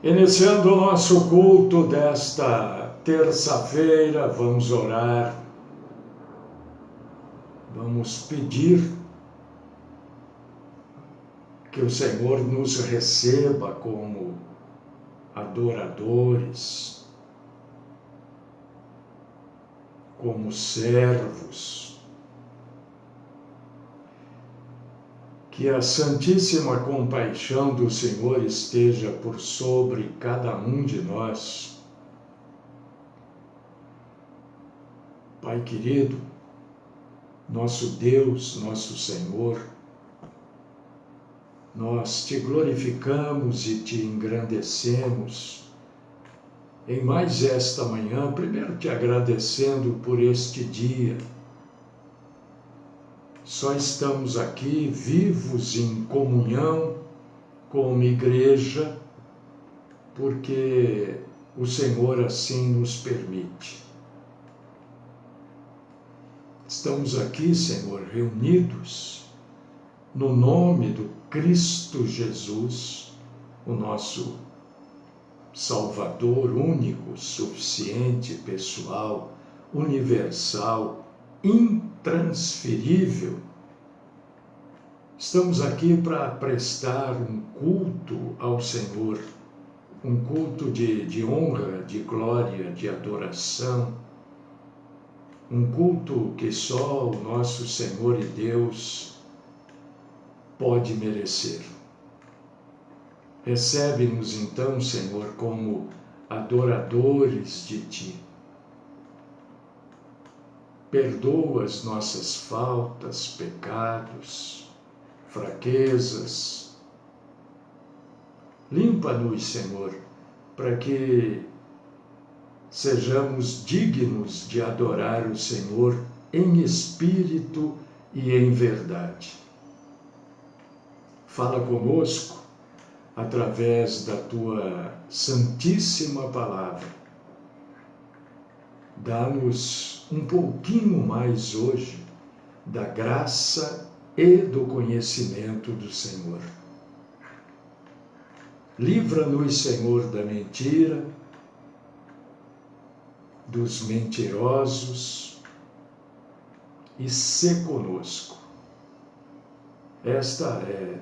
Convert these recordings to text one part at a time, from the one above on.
Iniciando o nosso culto desta terça-feira, vamos orar, vamos pedir que o Senhor nos receba como adoradores, como servos, que a santíssima compaixão do Senhor esteja por sobre cada um de nós. Pai querido, nosso Deus, nosso Senhor, nós te glorificamos e te engrandecemos em mais esta manhã, primeiro te agradecendo por este dia. Só estamos aqui vivos em comunhão como igreja, porque o Senhor assim nos permite. Estamos aqui, Senhor, reunidos no nome do Cristo Jesus, o nosso Salvador único, suficiente, pessoal, universal, intransferível. Estamos aqui para prestar um culto ao Senhor, um culto de honra, de glória, de adoração, um culto que só o nosso Senhor e Deus pode merecer. Recebe-nos então, Senhor, como adoradores de Ti. Perdoa as nossas faltas, pecados, fraquezas. Limpa-nos, Senhor, para que sejamos dignos de adorar o Senhor em espírito e em verdade. Fala conosco através da Tua santíssima palavra. Dá-nos um pouquinho mais hoje da graça e do conhecimento do Senhor. Livra-nos, Senhor, da mentira, dos mentirosos e sê conosco. Esta é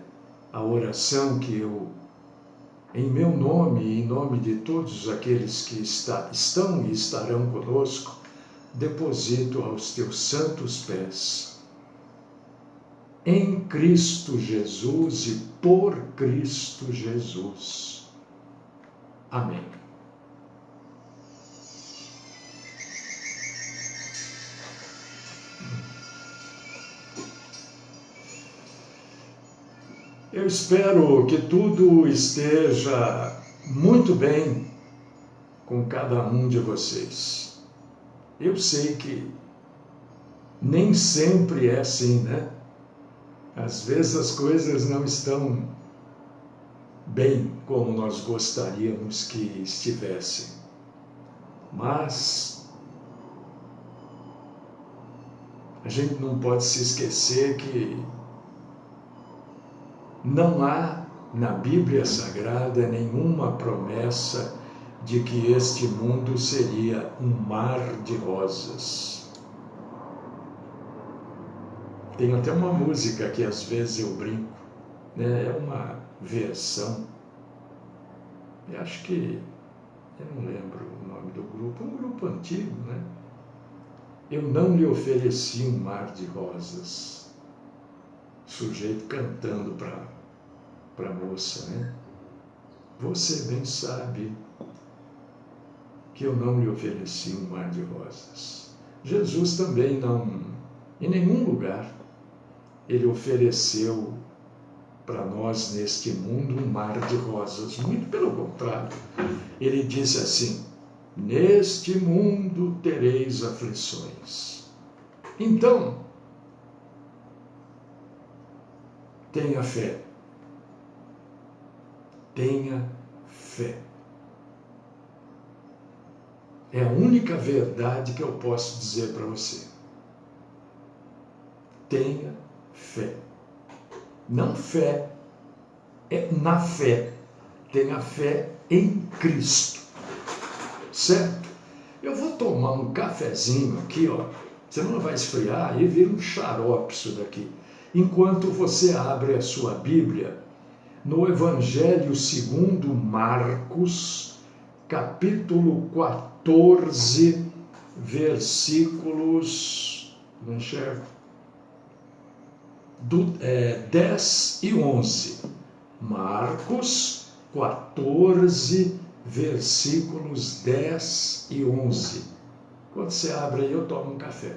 a oração que eu, em meu nome e em nome de todos aqueles que estão e estarão conosco, deposito aos Teus santos pés. Em Cristo Jesus e por Cristo Jesus. Amém. Eu espero que tudo esteja muito bem com cada um de vocês. Eu sei que nem sempre é assim, né? Às vezes as coisas não estão bem como nós gostaríamos que estivessem. Mas a gente não pode se esquecer que não há na Bíblia Sagrada nenhuma promessa de que este mundo seria um mar de rosas. Tem até uma música que às vezes eu brinco, né? É uma versão, eu acho que, eu não lembro o nome do grupo, um grupo antigo, né? Eu não lhe ofereci um mar de rosas. Sujeito cantando para a moça, né? Você bem sabe que eu não lhe ofereci um mar de rosas. Jesus também não, em nenhum lugar, ele ofereceu para nós neste mundo um mar de rosas. Muito pelo contrário, ele disse assim: neste mundo tereis aflições. Então, tenha fé. Tenha fé. É a única verdade que eu posso dizer para você. Tenha fé. Não fé, é na fé. tenha fé em Cristo. Certo? Eu vou tomar um cafezinho aqui, ó. Senão vai esfriar e vira um xarope isso daqui. Enquanto você abre a sua Bíblia no Evangelho segundo Marcos, capítulo 14, versículos, não enxergo, 10 e 11. Marcos 14, versículos 10 e 11. Quando você abre aí, eu tomo um café.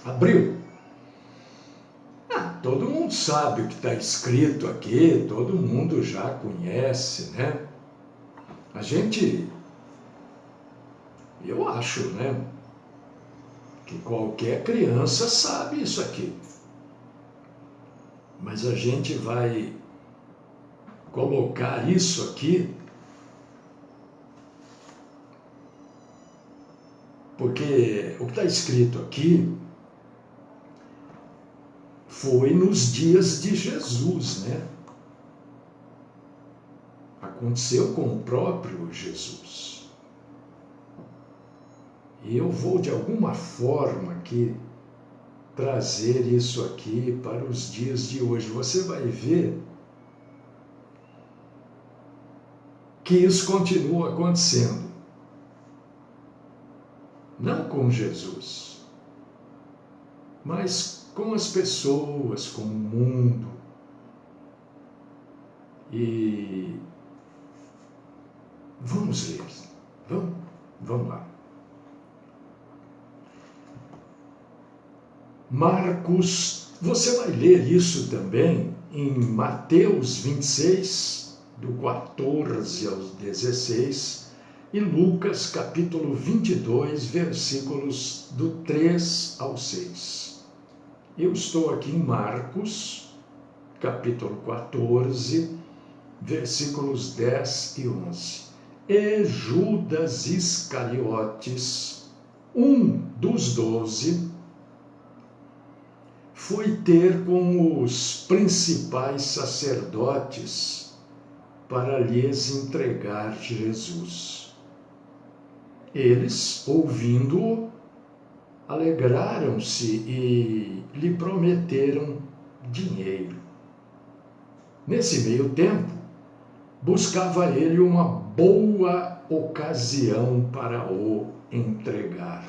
Abriu? Todo mundo sabe o que está escrito aqui, todo mundo já conhece, né? Eu acho, né, que qualquer criança sabe isso aqui. Mas a gente vai colocar isso aqui porque o que está escrito aqui foi nos dias de Jesus, né? Aconteceu com o próprio Jesus. E eu vou, de alguma forma, aqui, trazer isso aqui para os dias de hoje. Você vai ver que isso continua acontecendo. Não com Jesus, mas com as pessoas, com o mundo. E vamos ler. Vamos lá. Marcos, você vai ler isso também em Mateus 26, do 14 ao 16, e Lucas capítulo 22, versículos do 3 ao 6. Eu estou aqui em Marcos, capítulo 14, versículos 10 e 11. E Judas Iscariotes, um dos 12, foi ter com os principais sacerdotes para lhes entregar Jesus. Eles, ouvindo-o, alegraram-se e lhe prometeram dinheiro. Nesse meio tempo, buscava ele uma boa ocasião para o entregar.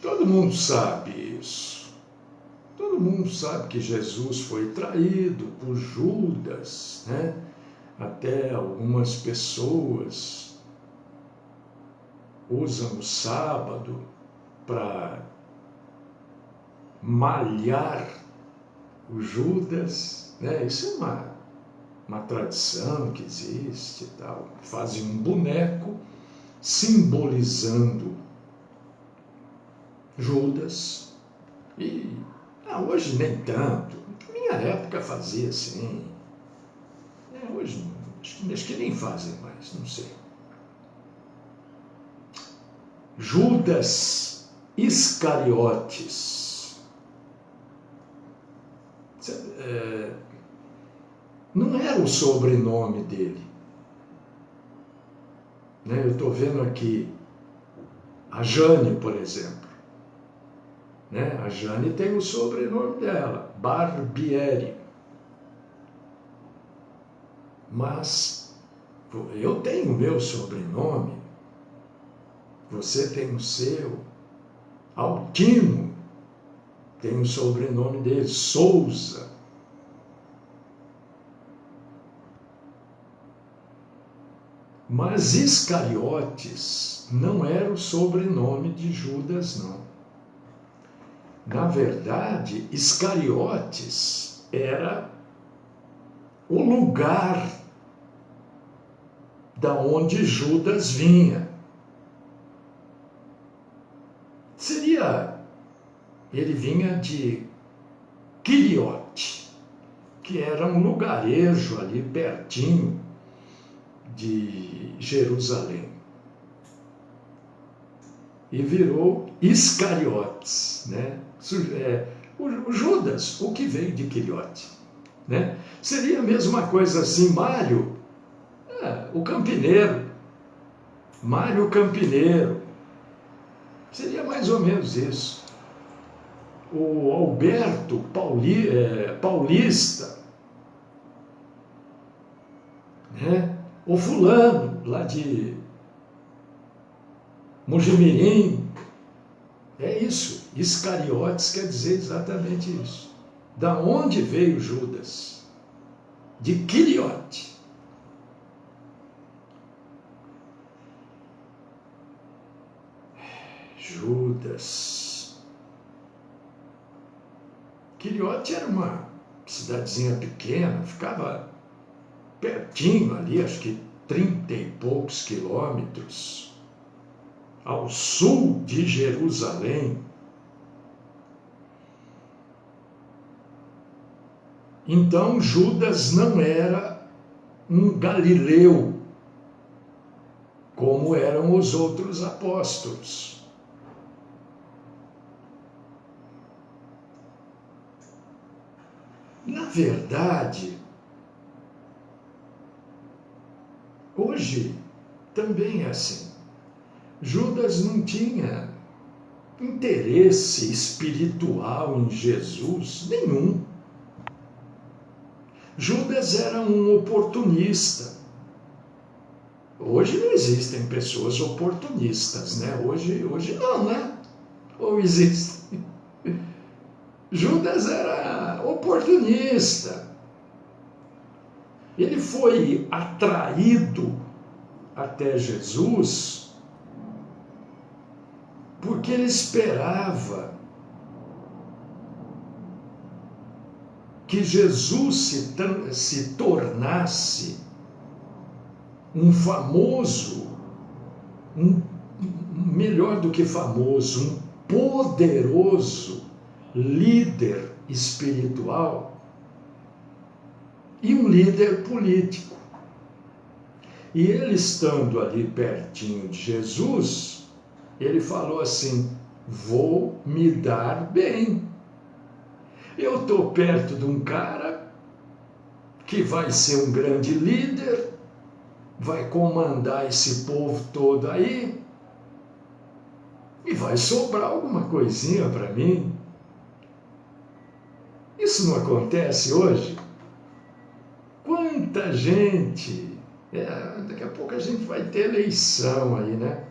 Todo mundo sabe isso. Todo mundo sabe que Jesus foi traído por Judas, né? Até algumas pessoas usam o sábado para malhar o Judas, né? Isso é uma tradição que existe e tal. Fazem um boneco simbolizando Judas. E hoje nem tanto. Na minha época fazia assim. Hoje acho que nem fazem mais, não sei. Judas Iscariotes. Não era o sobrenome dele. Né? Eu estou vendo aqui a Jane, por exemplo. Né? A Jane tem o sobrenome dela, Barbieri. Mas eu tenho o meu sobrenome, você tem o seu, Altino tem o sobrenome dele, Souza. Mas Iscariotes não era o sobrenome de Judas, não. Na verdade, Iscariotes era o lugar da onde Judas vinha. Ele vinha de Quiriote, que era um lugarejo ali pertinho de Jerusalém. E virou Iscariotes, né? O Judas, o que veio de Quiriote, né? Seria a mesma coisa assim, Mário, o campineiro, Mário Campineiro, seria mais ou menos isso. O Alberto Paulista, né? O fulano lá de Mojimirim, é isso. Iscariotes quer dizer exatamente isso. Da onde veio Judas? De Quiriote. Judas. Quiriote era uma cidadezinha pequena, ficava pertinho ali, acho que 30 e poucos quilômetros, ao sul de Jerusalém. Então Judas não era um galileu, como eram os outros apóstolos. Na verdade, hoje também é assim. Judas não tinha interesse espiritual em Jesus nenhum. Judas era um oportunista. Hoje não existem pessoas oportunistas, né? Hoje não, né? Ou existe? Judas era oportunista. Ele foi atraído até Jesus porque ele esperava que Jesus se tornasse um famoso, melhor do que famoso, um poderoso líder espiritual e um líder político. E ele estando ali pertinho de Jesus, ele falou assim: vou me dar bem. Eu estou perto de um cara que vai ser um grande líder, vai comandar esse povo todo aí, e vai sobrar alguma coisinha para mim. Isso não acontece hoje? Quanta gente! Daqui a pouco a gente vai ter eleição aí, né?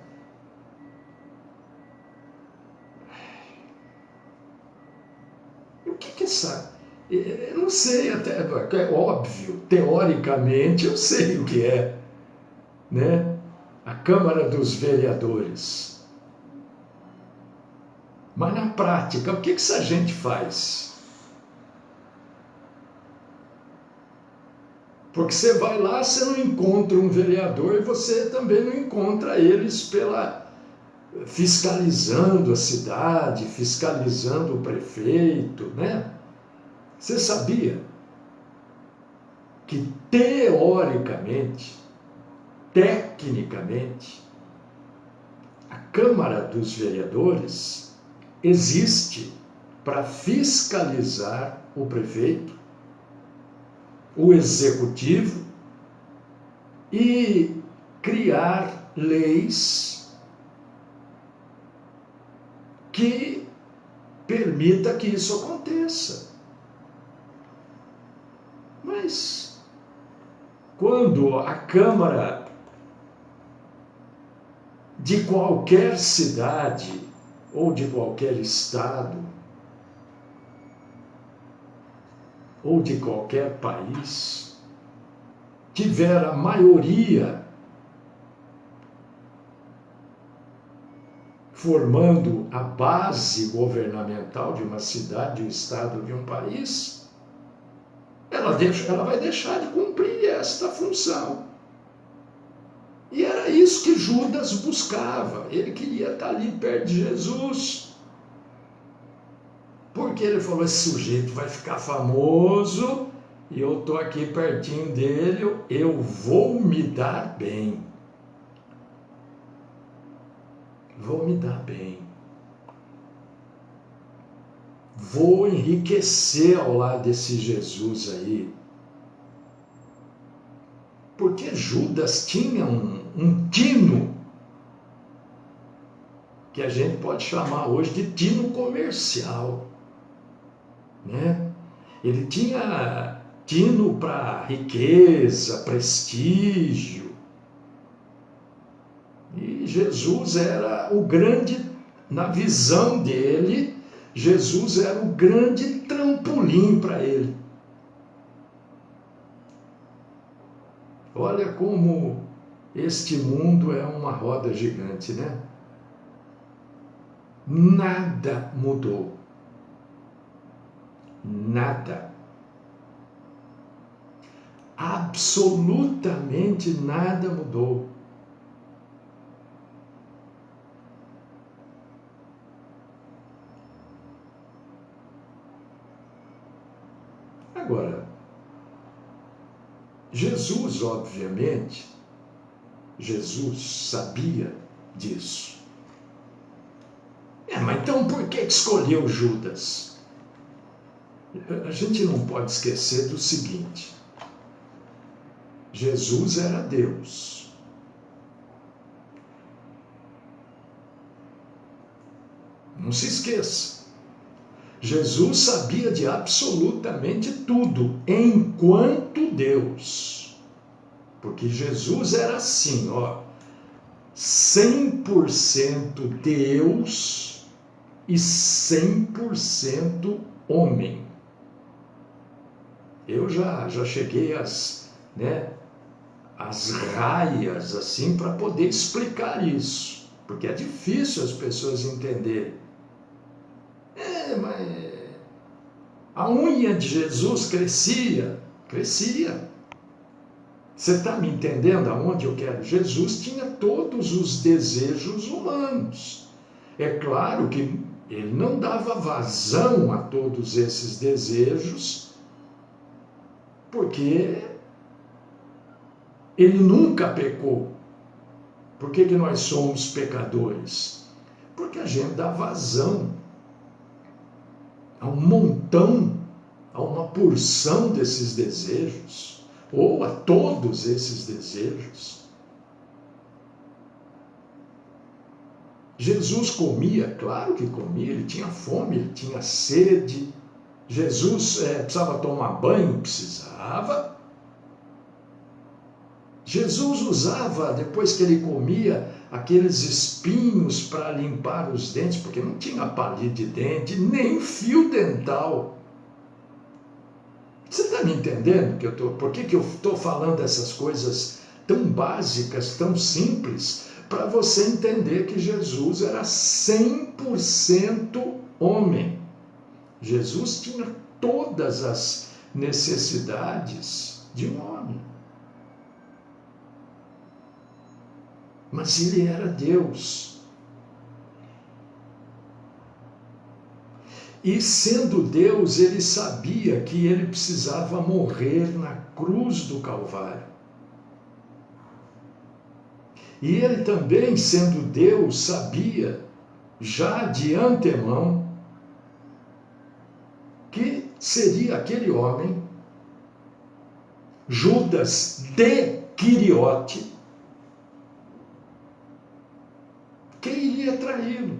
O que essa... Eu não sei, até é óbvio, teoricamente eu sei o que é, né? A Câmara dos Vereadores. Mas na prática, o que essa gente faz? Porque você vai lá, você não encontra um vereador e você também não encontra eles fiscalizando a cidade, fiscalizando o prefeito, né? Você sabia que teoricamente, tecnicamente, a Câmara dos Vereadores existe para fiscalizar o prefeito, o executivo e criar leis que permita que isso aconteça. Mas quando a Câmara de qualquer cidade ou de qualquer estado ou de qualquer país tiver a maioria formando a base governamental de uma cidade, um estado, de um país, ela vai deixar de cumprir esta função. E era isso que Judas buscava. Ele queria estar ali perto de Jesus. Porque ele falou, esse sujeito vai ficar famoso e eu estou aqui pertinho dele, eu vou me dar bem. Vou me dar bem. Vou enriquecer ao lado desse Jesus aí. Porque Judas tinha um tino, que a gente pode chamar hoje de tino comercial, né? Ele tinha tino para riqueza, prestígio. E Jesus era o grande, na visão dele, Jesus era o grande trampolim para ele. Olha como este mundo é uma roda gigante, né? Nada mudou. Nada. Absolutamente nada mudou. Agora, Jesus, obviamente, Jesus sabia disso. Mas então por que escolheu Judas? A gente não pode esquecer do seguinte: Jesus era Deus. Não se esqueça. Jesus sabia de absolutamente tudo, enquanto Deus. Porque Jesus era assim, 100% Deus e 100% homem. Eu já cheguei às raias assim para poder explicar isso, porque é difícil as pessoas entenderem. Mas a unha de Jesus crescia. Você está me entendendo aonde eu quero? Jesus tinha todos os desejos humanos. É claro que ele não dava vazão a todos esses desejos, porque ele nunca pecou. Por que nós somos pecadores? Porque a gente dá vazão a um montão, a uma porção desses desejos, ou a todos esses desejos. Jesus comia, claro que comia, ele tinha fome, ele tinha sede. Jesus precisava tomar banho? Precisava. Jesus usava, depois que ele comia, aqueles espinhos para limpar os dentes, porque não tinha palito de dente, nem fio dental. Você está me entendendo por que eu estou falando essas coisas tão básicas, tão simples, para você entender que Jesus era 100% homem. Jesus tinha todas as necessidades de um homem. Mas ele era Deus. E sendo Deus, ele sabia que ele precisava morrer na cruz do Calvário. E ele também, sendo Deus, sabia, já de antemão, que seria aquele homem, Judas de Quiriote, que iria traí-lo.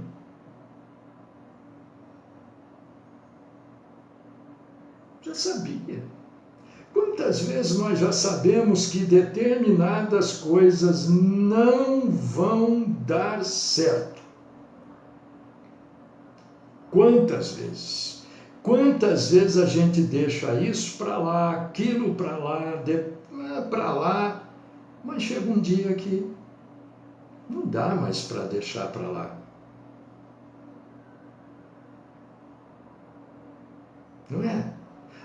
Já sabia. Quantas vezes nós já sabemos que determinadas coisas não vão dar certo? Quantas vezes? Quantas vezes a gente deixa isso para lá, aquilo para lá, mas chega um dia que não dá mais para deixar para lá. não é?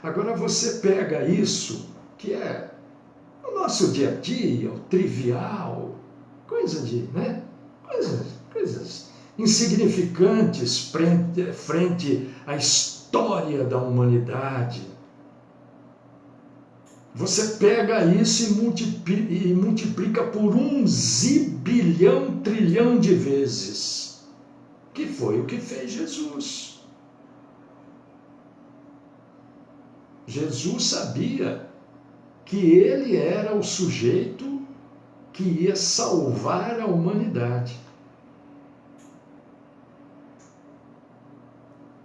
Agora você pega isso, que é o nosso dia a dia, o trivial, coisa de, né? Coisas insignificantes frente à história da humanidade. Você pega isso e multiplica por 1 zibilhão, trilhão de vezes, que foi o que fez Jesus. Jesus sabia que ele era o sujeito que ia salvar a humanidade.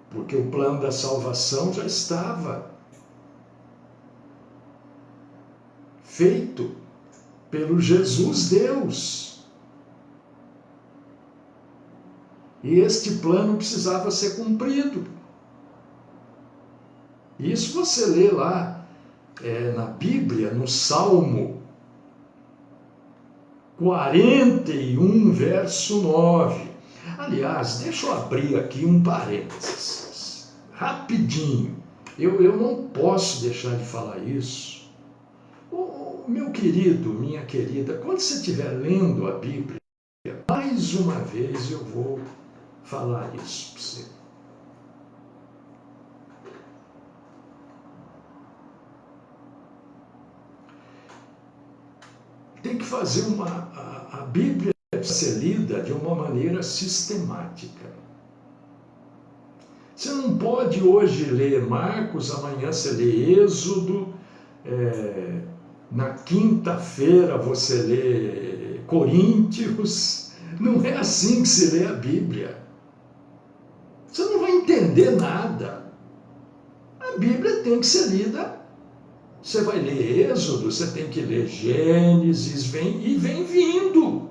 Porque o plano da salvação já estava feito pelo Jesus Deus. E este plano precisava ser cumprido. Isso você lê lá na Bíblia, no Salmo 41, verso 9. Aliás, deixa eu abrir aqui um parênteses, rapidinho. Eu não posso deixar de falar isso. Meu querido, minha querida, quando você estiver lendo a Bíblia, mais uma vez eu vou falar isso para você. Tem que fazer a Bíblia deve ser lida de uma maneira sistemática. Você não pode hoje ler Marcos, amanhã você lê Êxodo, na quinta-feira você lê Coríntios. Não é assim que se lê a Bíblia. Você não vai entender nada. A Bíblia tem que ser lida. Você vai ler Êxodo, você tem que ler Gênesis, vem vindo.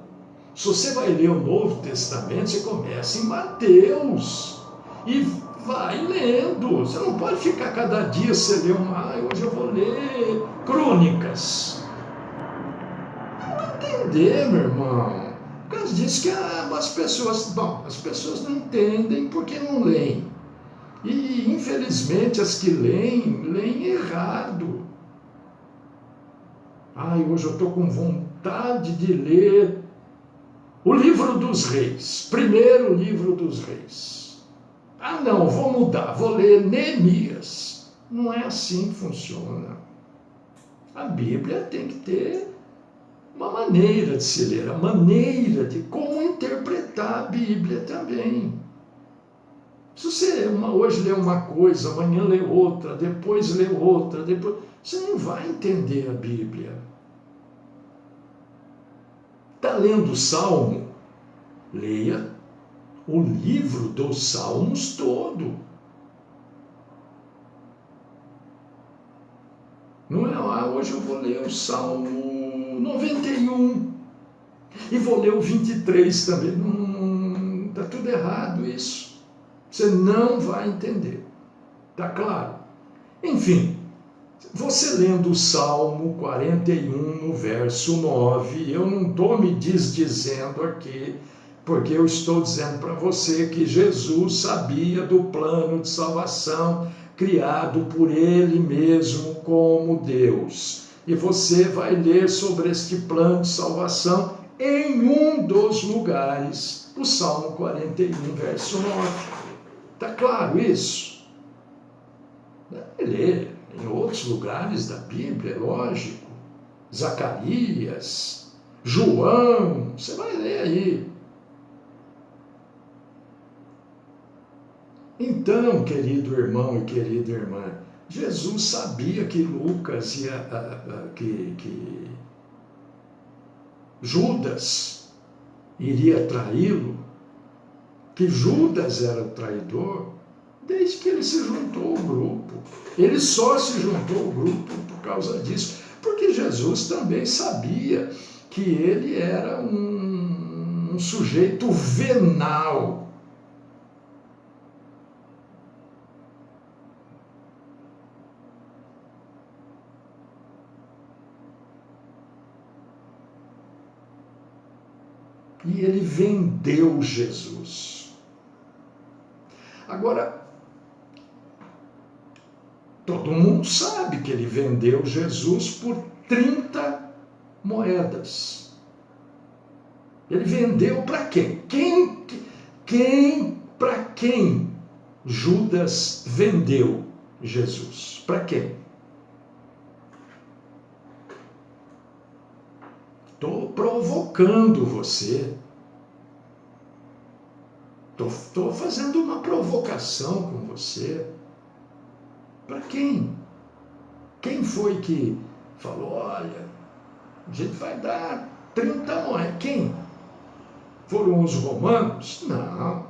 Se você vai ler o Novo Testamento, você começa em Mateus e vai lendo. Você não pode ficar cada dia, você lê hoje eu vou ler Crônicas. Não vai entender, meu irmão. Por causa disso que as pessoas não entendem porque não leem. E, infelizmente, as que leem errado. Hoje eu estou com vontade de ler o livro dos reis, primeiro livro dos reis. Não, vou mudar, vou ler Neemias. Não é assim que funciona. A Bíblia tem que ter uma maneira de se ler, a maneira de como interpretar a Bíblia também. Se você hoje lê uma coisa, amanhã lê outra, depois lê outra, você não vai entender a Bíblia. Está lendo o Salmo? Leia o livro dos Salmos todo. Não é, hoje eu vou ler o Salmo 91 e vou ler o 23 também. Está tudo errado isso. Você não vai entender. Tá claro? Enfim, você lendo o Salmo 41, no verso 9, eu não estou me desdizendo aqui, porque eu estou dizendo para você que Jesus sabia do plano de salvação criado por Ele mesmo como Deus. E você vai ler sobre este plano de salvação em um dos lugares, o Salmo 41, verso 9. Está claro isso? Vai ler em outros lugares da Bíblia, é lógico. Zacarias, João, você vai ler aí. Então, querido irmão e querida irmã, Jesus sabia que Lucas que Judas iria traí-lo, que Judas era o traidor, desde que ele se juntou ao grupo. Ele só se juntou ao grupo por causa disso, porque Jesus também sabia que ele era um sujeito venal. E ele vendeu Jesus. Agora, Todo mundo sabe que ele vendeu Jesus por 30 moedas. Ele vendeu para quem? Para quem Judas vendeu Jesus? Para quem? Estou provocando você. Estou fazendo uma provocação com você. Para quem? Quem foi que falou, olha, a gente vai dar 30 moedas? Quem? Foram os romanos? Não.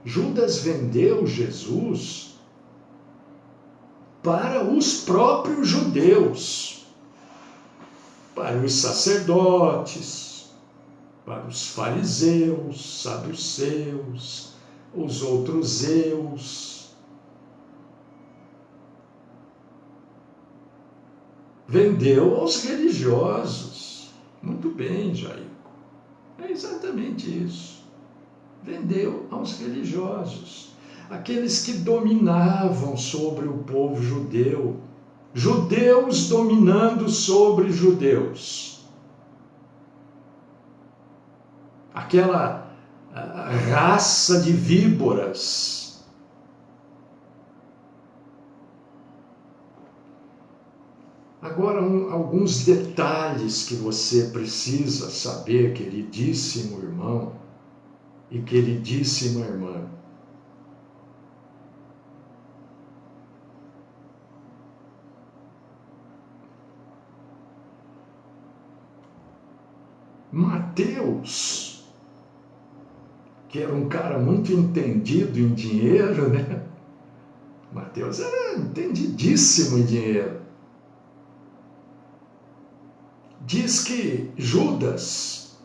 Judas vendeu Jesus para os próprios judeus, para os sacerdotes, para os fariseus, saduceus, os outros eus. Vendeu aos religiosos. Muito bem, Jair. É exatamente isso. Vendeu aos religiosos, aqueles que dominavam sobre o povo judeu, judeus dominando sobre judeus. Aquela raça de víboras. Agora, alguns detalhes que você precisa saber, queridíssimo irmão e queridíssima irmã. Mateus, que era um cara muito entendido em dinheiro, né? Mateus era entendidíssimo em dinheiro. Diz que Judas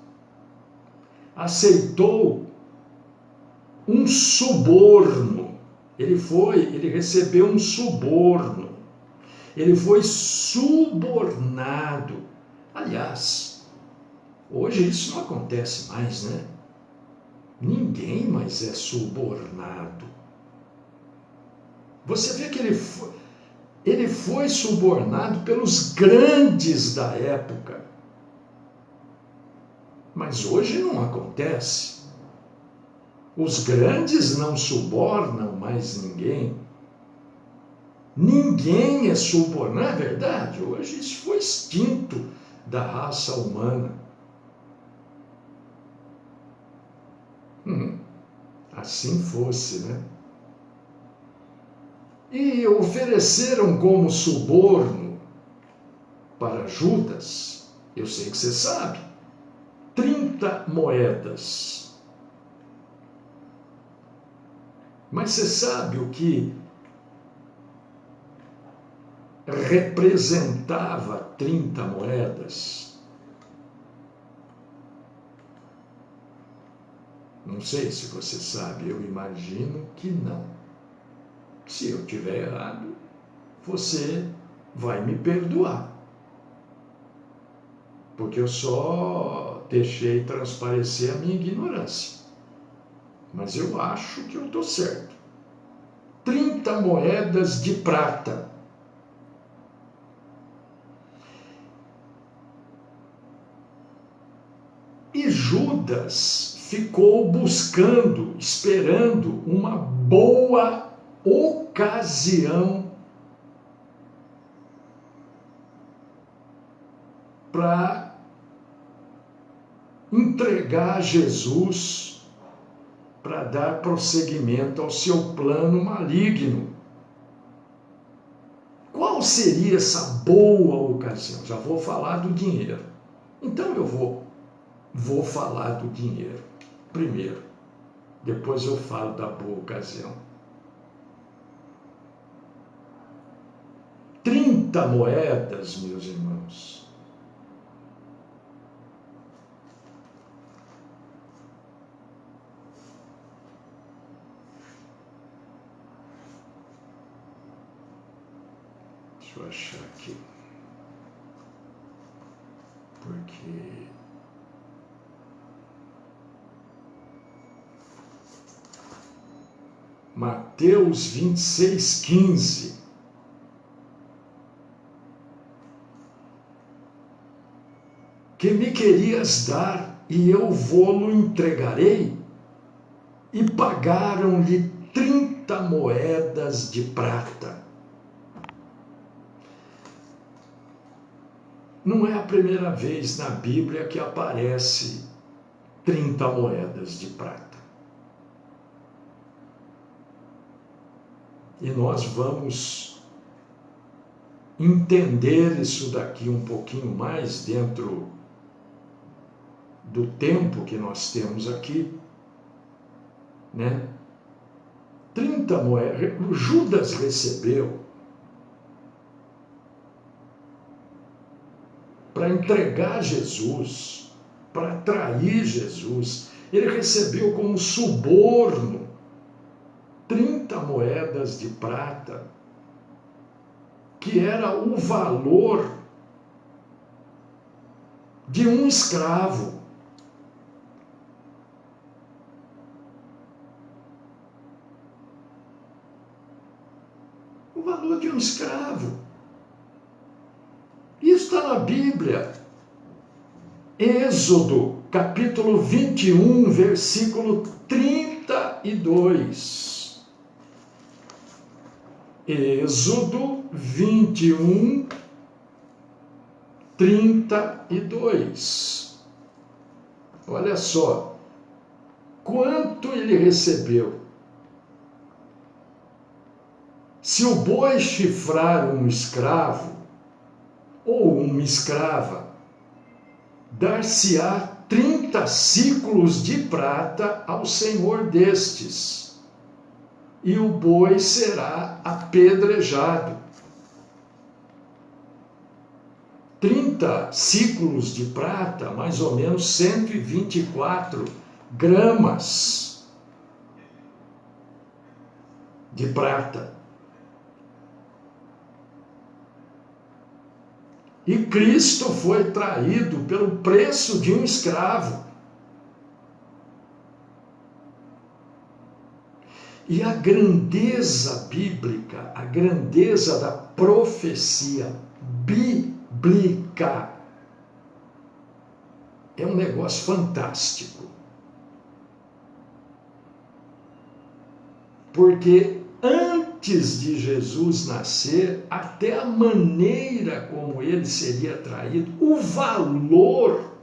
aceitou um suborno. Ele recebeu um suborno. Ele foi subornado. Aliás, hoje isso não acontece mais, né? Ninguém mais é subornado. Você vê que ele foi subornado pelos grandes da época. Mas hoje não acontece. Os grandes não subornam mais ninguém. Ninguém é subornado. É verdade, hoje isso foi extinto da raça humana. Assim fosse, né? E ofereceram como suborno para Judas, eu sei que você sabe, 30 moedas. Mas você sabe o que representava 30 moedas? Não sei se você sabe, eu imagino que não. Se eu estiver errado, você vai me perdoar. Porque eu só deixei transparecer a minha ignorância. Mas eu acho que eu estou certo. 30 moedas de prata. E Judas ficou buscando, esperando uma boa ocasião para entregar Jesus, para dar prosseguimento ao seu plano maligno. Qual seria essa boa ocasião? Já vou falar do dinheiro. Então eu vou falar do dinheiro primeiro. Depois eu falo da boa ocasião. 30 moedas, meus irmãos. Deixa eu achar aqui. Porque Mateus 26:15. Que me querias dar, e eu vô-lo entregarei? E pagaram-lhe 30 moedas de prata. Não é a primeira vez na Bíblia que aparece 30 moedas de prata. E nós vamos entender isso daqui um pouquinho mais dentro do tempo que nós temos aqui, né? 30 moedas, Judas recebeu para entregar Jesus, para atrair Jesus. Ele recebeu como suborno 30 moedas de prata, que era o valor de um escravo. O valor de um escravo. Isso está na Bíblia. Êxodo, capítulo 21, versículo 32. Êxodo 21, 32. Olha só. Quanto ele recebeu? Se o boi chifrar um escravo, ou uma escrava, dar-se-á 30 ciclos de prata ao senhor destes, e o boi será apedrejado. 30 ciclos de prata, mais ou menos 124 gramas de prata. E Cristo foi traído pelo preço de um escravo. E a grandeza bíblica, a grandeza da profecia bíblica é um negócio fantástico. Porque antes de Jesus nascer, até a maneira como ele seria traído, o valor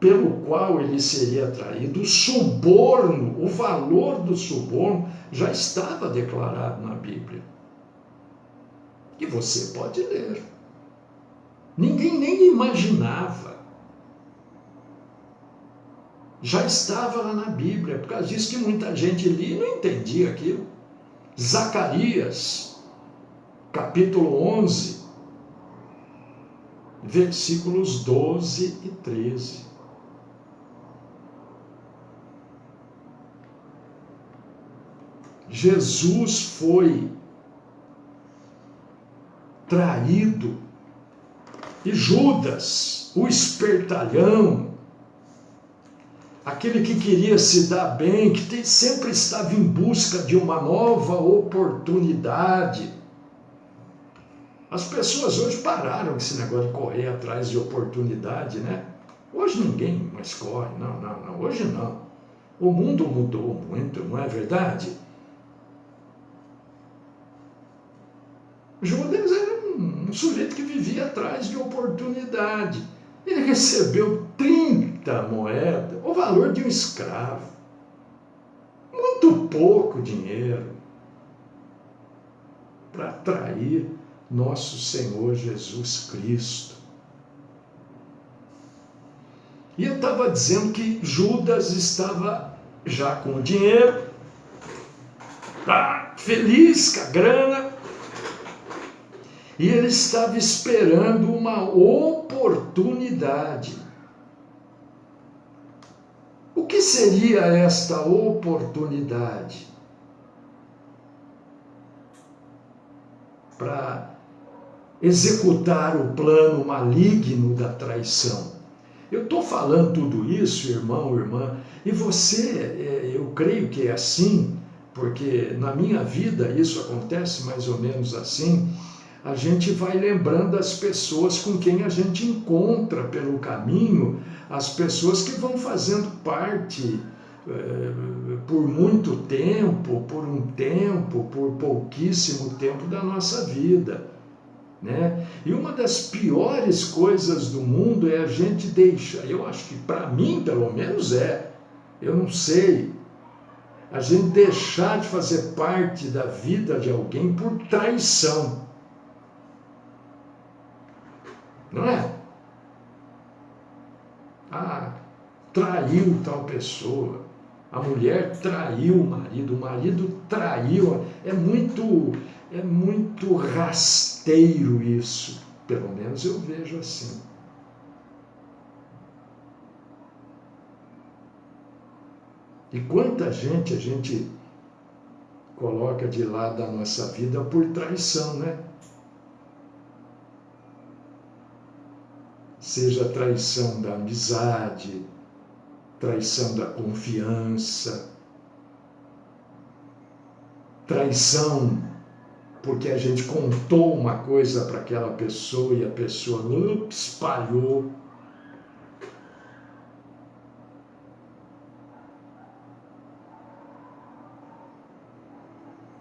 pelo qual ele seria traído, o suborno, o valor do suborno já estava declarado na Bíblia. E você pode ler. Ninguém nem imaginava. Já estava lá na Bíblia, por causa disso que muita gente lia e não entendia aquilo. Zacarias, capítulo 11, versículos 12 e 13. Jesus foi traído e Judas, o espertalhão, aquele que queria se dar bem, que sempre estava em busca de uma nova oportunidade. As pessoas hoje pararam com esse negócio de correr atrás de oportunidade, né? Hoje ninguém mais corre, não, hoje não. O mundo mudou muito, não é verdade? Judas era um sujeito que vivia atrás de oportunidade. Ele recebeu 30 moedas, o valor de um escravo. Muito pouco dinheiro para atrair nosso Senhor Jesus Cristo. E eu estava dizendo que Judas estava já com o dinheiro, feliz com a grana, e ele estava esperando uma oportunidade. O que seria esta oportunidade? Para executar o plano maligno da traição. Eu estou falando tudo isso, irmão, irmã, e você, eu creio que é assim, porque na minha vida isso acontece mais ou menos assim. A gente vai lembrando as pessoas com quem a gente encontra pelo caminho, as pessoas que vão fazendo parte por muito tempo, por um tempo, por pouquíssimo tempo da nossa vida, né? E uma das piores coisas do mundo é a gente deixar, eu acho que para mim pelo menos eu não sei, a gente deixar de fazer parte da vida de alguém por traição. Não é? Ah, traiu tal pessoa, a mulher traiu o marido traiu. É muito rasteiro isso, pelo menos eu vejo assim. E quanta gente a gente coloca de lado da nossa vida por traição, né? Seja traição da amizade, traição da confiança, traição porque a gente contou uma coisa para aquela pessoa e a pessoa espalhou.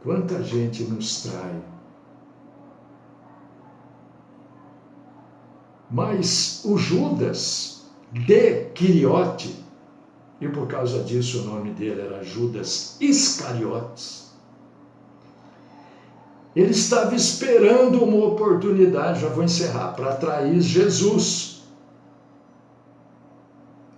Quanta gente nos trai. Mas o Judas de Quiriote, e por causa disso o nome dele era Judas Iscariotes, ele estava esperando uma oportunidade, já vou encerrar, para trair Jesus.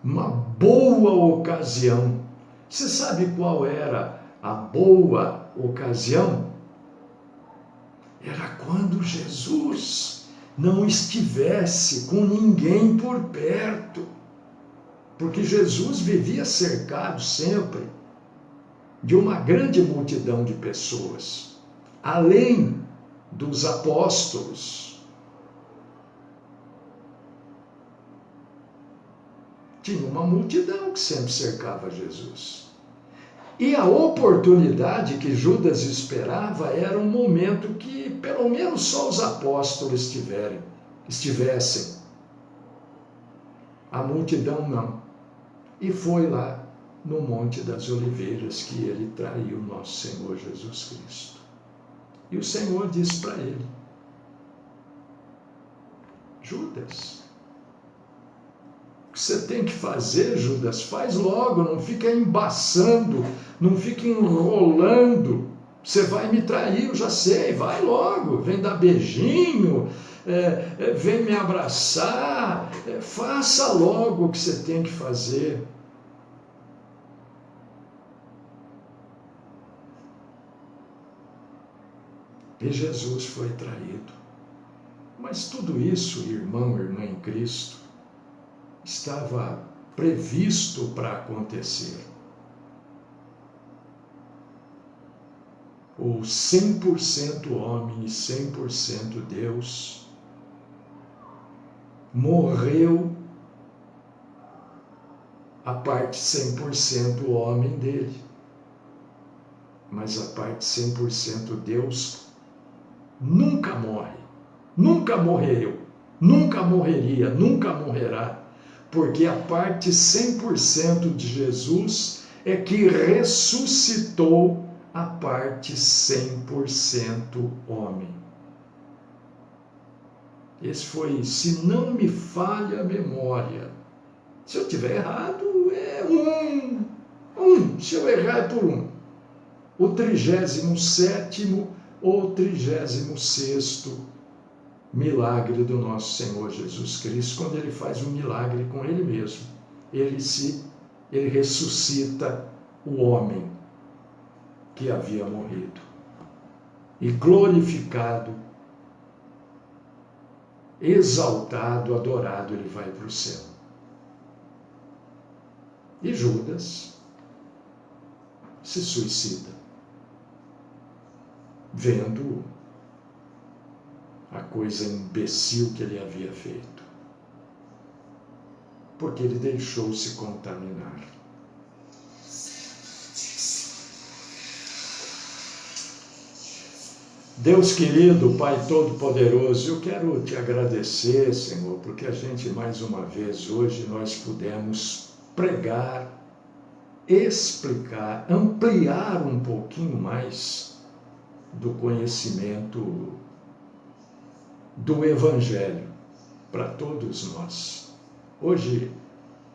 Uma boa ocasião. Você sabe qual era a boa ocasião? Era quando Jesus não estivesse com ninguém por perto. Porque Jesus vivia cercado sempre de uma grande multidão de pessoas, além dos apóstolos. Tinha uma multidão que sempre cercava Jesus. E a oportunidade que Judas esperava era um momento que pelo menos só os apóstolos estivessem. A multidão não. E foi lá no Monte das Oliveiras que ele traiu nosso Senhor Jesus Cristo. E o Senhor disse para ele: Judas, o que você tem que fazer, Judas, faz logo, não fica embaçando, não fica enrolando. Você vai me trair, eu já sei, vai logo, vem dar beijinho, vem me abraçar, faça logo o que você tem que fazer. E Jesus foi traído. Mas tudo isso, irmão, irmã em Cristo, estava previsto para acontecer. O 100% homem e 100% Deus morreu a parte 100% homem dele. Mas a parte 100% Deus nunca morre, nunca morreu, nunca morreria, nunca morrerá. Porque a parte 100% de Jesus é que ressuscitou a parte 100% homem. Esse foi, se não me falha a memória, se eu tiver errado, é se eu errar é por um. O 37º ou 36º milagre do nosso Senhor Jesus Cristo, quando ele faz um milagre com ele mesmo. Ele ressuscita o homem que havia morrido. E glorificado, exaltado, adorado, ele vai para o céu. E Judas se suicida, vendo a coisa imbecil que ele havia feito. porque ele deixou-se contaminar. Deus querido, Pai Todo-Poderoso, eu quero te agradecer, Senhor, porque a gente mais uma vez hoje nós pudemos pregar, explicar, ampliar um pouquinho mais do conhecimento do Evangelho para todos nós. Hoje,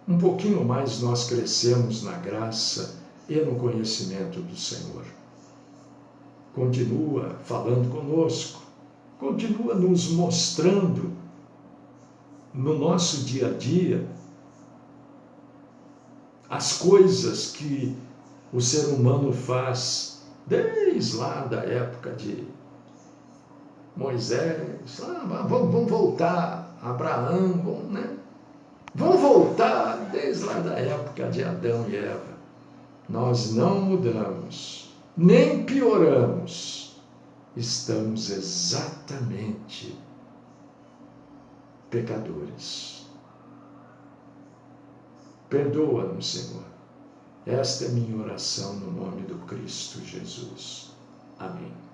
um pouquinho mais nós crescemos na graça e no conhecimento do Senhor. Continua falando conosco, continua nos mostrando no nosso dia a dia as coisas que o ser humano faz desde lá da época de Moisés. Vamos voltar, Abraão, vamos voltar desde lá da época de Adão e Eva. Nós não mudamos, nem pioramos, estamos exatamente pecadores. Perdoa-nos, Senhor. Esta é minha oração no nome do Cristo Jesus. Amém.